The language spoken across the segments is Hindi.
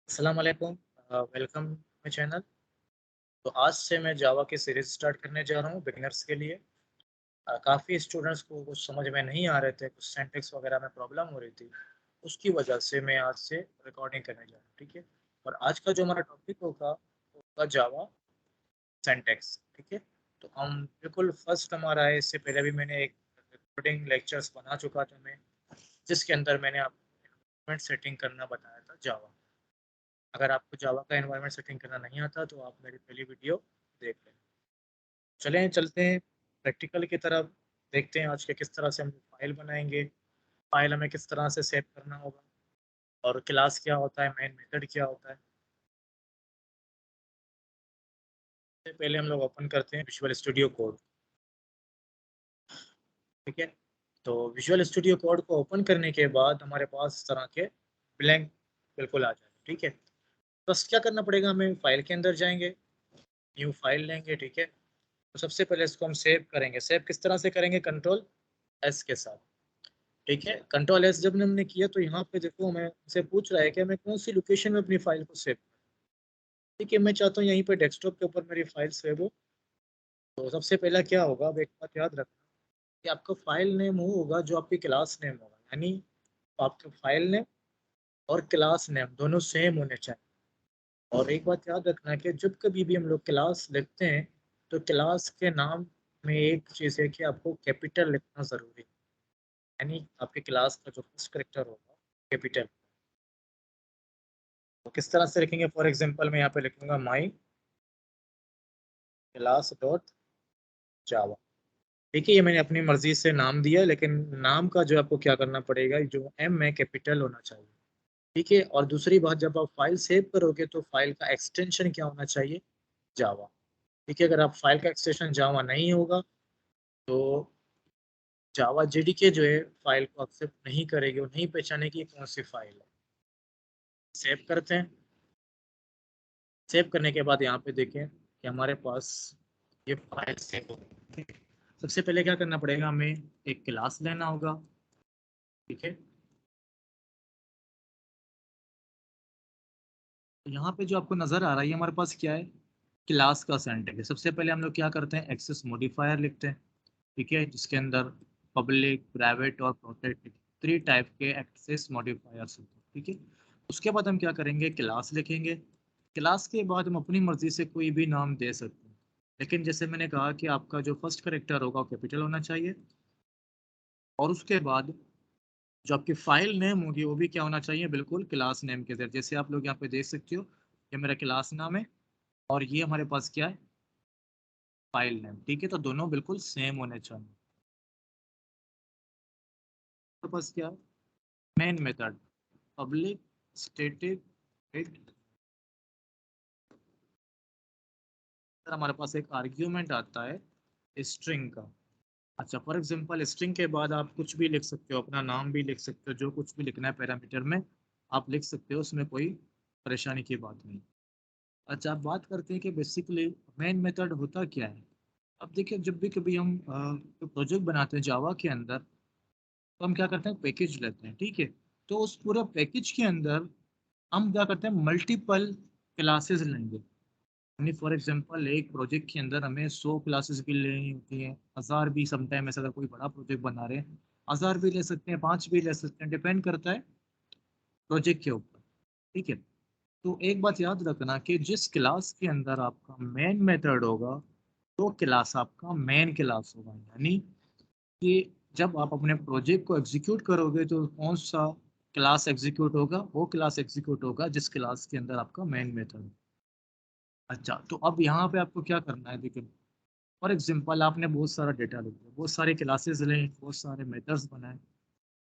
अस्सलाम वालेकुम। Welcome my channel. तो आज से मैं जावा की सीरीज़ स्टार्ट करने जा रहा हूँ बिगिनर्स के लिए। काफ़ी स्टूडेंट्स को कुछ समझ में नहीं आ रहे थे, कुछ सिंटैक्स वगैरह में प्रॉब्लम हो रही थी। उसकी वजह से मैं आज से रिकॉर्डिंग करने जा रहा हूँ, ठीक है? और आज का जो हमारा टॉपिक होगा, वो होगा जावा सिंटैक्स, ठीक है? तो हम बिल्कुल फर्स्ट हमारा है, इससे पहले भी मैंने एक रिकॉर्डिंग लेक्चर्स बना चुका था मैं, जिसके अंदर मैंने आपको एनवायरनमेंट सेटिंग करना बताया था जावा। अगर आपको जावा का एनवायरनमेंट सेटिंग करना नहीं आता तो आप मेरी पहली वीडियो देख लें। चलें चलते हैं प्रैक्टिकल की तरफ, देखते हैं आज के किस तरह से हम फाइल बनाएंगे, फाइल हमें किस तरह से सेव करना होगा और क्लास क्या होता है, मेन मेथड क्या होता है। सबसे पहले हम लोग ओपन करते हैं विजुअल स्टूडियो कोड, ठीक है? तो विजुअल स्टूडियो कोड को ओपन करने के बाद हमारे पास इस तरह के ब्लैंक बिल्कुल आ जाए, ठीक है? बस क्या करना पड़ेगा, हमें फाइल के अंदर जाएंगे, न्यू फाइल लेंगे, ठीक है? तो सबसे पहले इसको हम सेव करेंगे। सेव किस तरह से करेंगे? कंट्रोल एस के साथ, ठीक है? कंट्रोल एस जब हमने किया तो यहाँ पे देखो हमें से पूछ रहा है कि हमें कौन सी लोकेशन में अपनी फाइल को सेव, ठीक है? मैं चाहता हूँ यहीं पे डेस्कटॉप के ऊपर मेरी फाइल सेव हो। तो सबसे पहला क्या होगा, अब एक बात याद रखना कि आपका फाइल नेम वो होगा जो आपकी क्लास नेम होगा, यानी आपका फाइल नेम और क्लास नेम दोनों सेम होने चाहिए। और एक बात याद रखना कि जब कभी भी हम लोग क्लास लिखते हैं तो क्लास के नाम में एक चीज़ है कि आपको कैपिटल लिखना ज़रूरी है, यानी आपके क्लास का जो फर्स्ट कैरेक्टर होगा कैपिटल। तो किस तरह से लिखेंगे? फॉर एग्जांपल मैं यहाँ पे लिखूंगा माई क्लास डॉट जावा, देखिए ये मैंने अपनी मर्जी से नाम दिया, लेकिन नाम का जो आपको क्या करना पड़ेगा, जो एम है कैपिटल होना चाहिए, ठीक है? और दूसरी बात, जब आप फाइल सेव करोगे तो फाइल का एक्सटेंशन क्या होना चाहिए? जावा, ठीक है? अगर आप फाइल का एक्सटेंशन जावा नहीं होगा तो जावा जेडीके जो है फाइल को एक्सेप्ट नहीं करेगी, वो नहीं पहचानेगी कौन सी फाइल है। सेव करते हैं। सेव करने के बाद यहाँ पे देखें कि हमारे पास ये फाइल सेव हो गई। सबसे पहले क्या करना पड़ेगा, हमें एक क्लास लेना होगा, ठीक है? तो यहाँ पे जो आपको नजर आ रहा है हमारे पास क्या है, क्लास का सिंटैक्स है। सबसे पहले हम लोग क्या करते हैं, एक्सेस मॉडिफायर लिखते हैं, ठीक है? जिसके अंदर पब्लिक, प्राइवेट और प्रोटेक्टेड 3 टाइप के एक्सेस मॉडिफायर्स होते हैं, ठीक है? उसके बाद हम क्या करेंगे, क्लास लिखेंगे। क्लास के बाद हम अपनी मर्जी से कोई भी नाम दे सकते हैं, लेकिन जैसे मैंने कहा कि आपका जो फर्स्ट करेक्टर होगा वो कैपिटल होना चाहिए। और उसके बाद जो आपकी फाइल नेम होगी वो भी क्या होना चाहिए, बिल्कुल क्लास नेम के जरिए। जैसे आप लोग यहाँ पे देख सकते हो, ये मेरा क्लास नाम है और ये हमारे पास क्या है, फाइल नेम, ठीक है? तो दोनों बिल्कुल सेम होने चाहिए। हमारे पास क्या है, main method public static void, हमारे पास एक आर्ग्यूमेंट आता है स्ट्रिंग का। अच्छा, फॉर एग्जांपल स्ट्रिंग के बाद आप कुछ भी लिख सकते हो, अपना नाम भी लिख सकते हो, जो कुछ भी लिखना है पैरामीटर में आप लिख सकते हो, उसमें कोई परेशानी की बात नहीं। अच्छा, आप बात करते हैं कि बेसिकली मेन मेथड होता क्या है। अब देखिए, जब भी कभी हम प्रोजेक्ट बनाते हैं जावा के अंदर, तो हम क्या करते हैं, पैकेज लेते हैं, ठीक है? तो उस पूरे पैकेज के अंदर हम क्या करते हैं, मल्टीपल क्लासेस लेंगे। यानी फॉर एग्जांपल एक प्रोजेक्ट के अंदर हमें 100 क्लासेस भी लेनी होती हैं, 1000 भी, समटाइम ऐसा अगर कोई बड़ा प्रोजेक्ट बना रहे हैं 1000 भी ले सकते हैं, 5 भी ले सकते हैं, डिपेंड करता है प्रोजेक्ट के ऊपर, ठीक है? तो एक बात याद रखना कि जिस क्लास के अंदर आपका मेन मेथड होगा, तो क्लास आपका मेन क्लास होगा, यानी कि जब आप अपने प्रोजेक्ट को एग्जीक्यूट करोगे तो कौन सा क्लास एग्जीक्यूट होगा, वो क्लास एग्जीक्यूट होगा जिस क्लास के अंदर आपका मेन मेथड। अच्छा, तो अब यहाँ पे आपको क्या करना है, देखिए फॉर एग्जांपल आपने बहुत सारा डेटा लिया, बहुत सारे क्लासेस लें, बहुत सारे मेथड्स बनाए,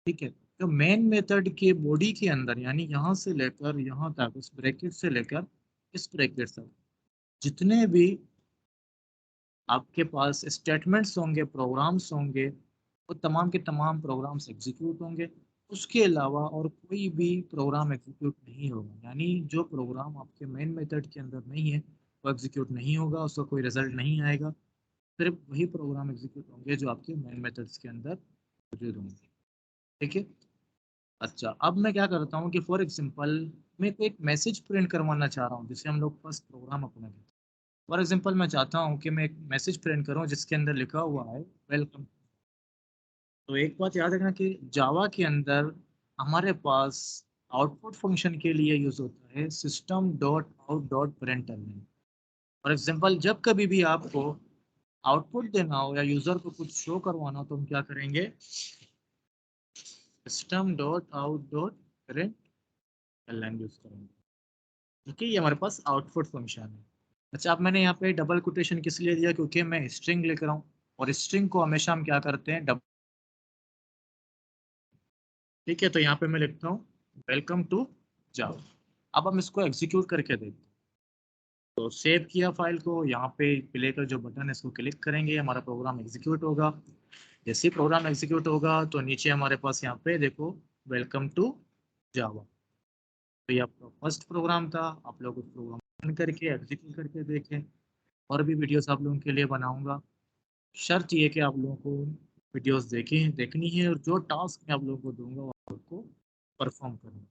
ठीक है? तो मेन मेथड के बॉडी के अंदर, यानी यहाँ से लेकर यहाँ तक, इस ब्रैकेट से लेकर इस ब्रैकेट तक जितने भी आपके पास स्टेटमेंट्स होंगे, प्रोग्राम्स होंगे, वो तमाम के तमाम प्रोग्राम्स एग्जीक्यूट होंगे। उसके अलावा और कोई भी प्रोग्राम एग्जीक्यूट नहीं होगा, यानी जो प्रोग्राम आपके मेन मेथड के अंदर नहीं है वो एग्जीक्यूट नहीं होगा, उसका कोई रिजल्ट नहीं आएगा। सिर्फ वही प्रोग्राम एग्जीक्यूट होंगे जो आपके मेन मेथड्स के अंदर मौजूद होंगे, ठीक है? अच्छा, अब मैं क्या करता हूँ कि फॉर एग्जांपल मैं कोई एक मैसेज प्रिंट करवाना चाह रहा हूँ जिसे हम लोग पास प्रोग्राम अपना देते हैं। फॉर एग्जांपल मैं चाहता हूँ कि मैं एक मैसेज प्रिंट करूँ जिसके अंदर लिखा हुआ है वेलकम। तो एक बात याद रखना कि जावा के अंदर हमारे पास आउटपुट फंक्शन के लिए यूज होता है system dot out dot println. For example जब कभी भी आपको आउटपुट देना हो या यूजर को कुछ शो करवाना हो तो हम क्या करेंगे, system dot out dot println use करेंगे। ठीक है, ये हमारे पास आउटपुट फंक्शन है। अच्छा, अब मैंने यहाँ पे डबल कोटेशन किस लिए दिया, क्योंकि मैं स्ट्रिंग लिख रहा हूँ और स्ट्रिंग को हमेशा हम क्या करते हैं, डबल। ठीक है, तो यहाँ पे मैं लिखता हूँ वेलकम टू जावा। अब हम इसको एग्जीक्यूट करके देखते हैं। तो सेव किया फाइल को, यहाँ पे प्ले का जो बटन है इसको क्लिक करेंगे, हमारा प्रोग्राम एग्जीक्यूट होगा। जैसे ही प्रोग्राम एग्जीक्यूट होगा तो नीचे हमारे पास यहाँ पे देखो वेलकम टू जावा। तो ये आपका फर्स्ट प्रोग्राम था, आप लोग उस प्रोग्राम रन करके एग्जीक्यूट करके देखें। और भी वीडियोस आप लोगों के लिए बनाऊंगा। शर्त ये है कि आप लोगों को वीडियोस देखें देखनी है और जो टास्क मैं आप लोगों को दूंगा वो आपको परफॉर्म करना है।